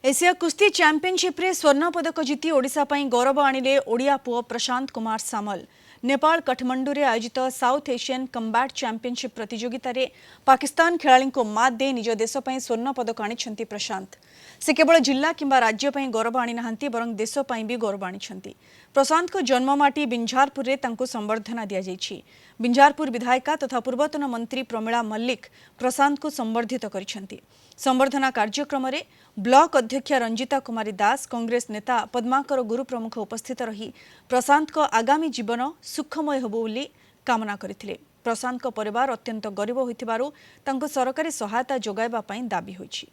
Asia कुस्ती championship रे स्वर्ण पदक जीति ओडिशा पई गौरव आनिले ओडिया पुओ प्रशांत कुमार सामल। नेपाल काठमांडू रे आयोजित साउथ एशियन कम्बैट चैंपियनशिप प्रतियोगिता रे पाकिस्तान खेलाड़ी को मात दे निज देश पई स्वर्ण पदक आनिछंती प्रशांत। से केवल जिला किंबा राज्य पई गौरव आनी नाहंती बरं देश पई भी गौरव आनिछंती। प्रशांत को जन्ममाटी बिंझारपुर रे तांको संबर्धना दिया जायछि। बिंझारपुर विधायिका तथा पूर्वतन मंत्री प्रमिला मल्लिक प्रशांत को संबर्धित करिछंती। संबर्धना कार्यक्रम रे ब्लॉक अध्यक्ष रंजिता कुमारी दास, कांग्रेस नेता पद्माकर गुरु प्रमुख उपस्थित रही प्रशांत को आगामी जीवन सुखमय होबो बोली कामना करथिले। प्रशांत को परिवार अत्यंत गरीब होइथिबारु तांको सरकारी सहायता जोगाइबा पई दाबी होइछि।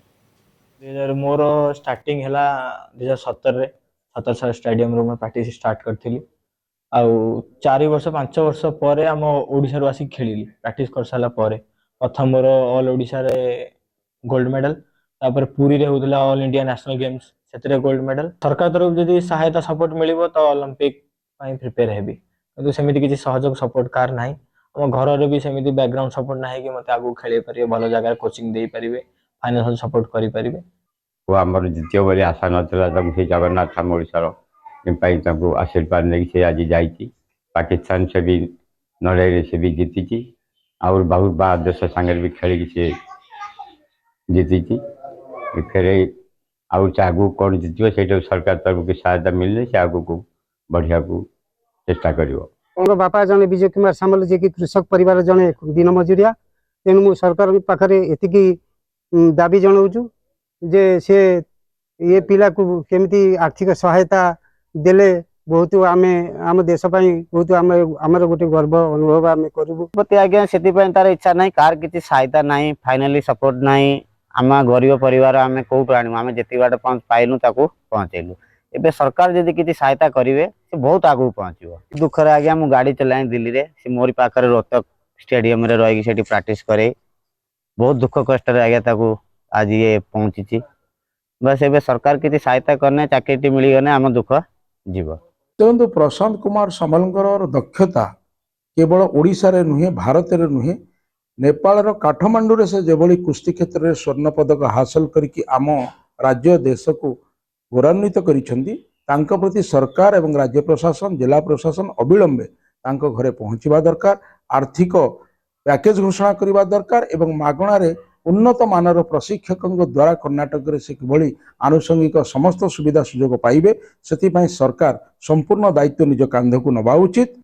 मोर स्टार्टिंग हैला 2017 रे 17 स्टेडियम रो में प्रैक्टिस स्टार्ट करथिली। आउ 4 वर्ष 5 वर्ष परे हम ओडिसा रो आसी खेलिली। प्रैक्टिस कर साला परे प्रथम मोर ऑल ओडिसा रे गोल्ड मेडल, तापर पुरी रे होतला ऑल इंडिया नेशनल गेम्स सेतरे गोल्ड मेडल। सरकार तरफ जदी सहायता सपोर्ट मिलिबो तो ओलंपिक पई प्रिपेयर हेबी, किंतु सेमिति किछि सहयोग सपोर्ट कार नाही। हम घर रे भी सेमिति बैकग्राउंड सपोर्ट नाही कि मते आगु खेले परिबे, भलो जगह कोचिंग देई परिबे, फाइनेंशियल सपोर्ट करि परिबे। वो आमर द्वितीय बड़ी आशा नाला से जगन्नाथ आम ओडार आशीर्वाद नहीं से आज जाइए। पाकिस्तान से भी लड़ाई से भी जीति और बहुत बार देश सांगे भी खेल से जीति। फिर आगू कौन जीत से सरकार तरफ की सहायता मिलने से आगू को बढ़िया को चेष्टा कर। बापा जने विजय कुमार सामल जे कि कृषक परिवार जने दिन मजुरिया, तेणु मु सरकार पाखे एतिकी दाबी जनाऊँ जे से ये पिला को केमिति आर्थिक सहायता देले बहुत आमे आम देश बहुत आमर गोटे गर्व अनुभव आम करूँ। आज्ञा से तार इच्छा ना कार किसी सहायता ना, फाइनाली सपोर्ट ना। आम गरीब परिवार आम कौटू आणु, आम जी बाट पाइलु पहुँचेलु। एबे सरकार जदि किसी सहायता करेंगे से बहुत आगू पहुँचो। दुखर आज्ञा मु गाड़ी चलाए दिल्ली रे, से मोरी पाखे रोहतक स्टेडियम रे रही से प्रैक्टिस करे। बहुत दुख कष्ट आज्ञा आज ये पहुंची। बस एबे सरकार किसी सहायता करने चाकरी मिलगने आम दुख जीव। देखो प्रशांत कुमार सामलकर दक्षता केवल ओडिशा रे नुहे, भारत रे नुहे, नेपाल रो काठमांडू रे से जेभली कुस्ती क्षेत्र में स्वर्ण पदक हासिल करके आम राज्य देश को गौरवान्वित करिसेंती। तांको प्रति सरकार एवं राज्य प्रशासन, जिला प्रशासन अविलंबे तांको घरे पहुंचवा दरकार। आर्थिक पैकेज घोषणा करने दरकार एवं मागणा रे उन्नत मानर प्रशिक्षकों द्वारा कर्नाटक रे से किभली आनुषंगिक समस्त सुविधा सुजोग पाइबे, सेति सरकार संपूर्ण दायित्व निज कांधकू नबा उचित।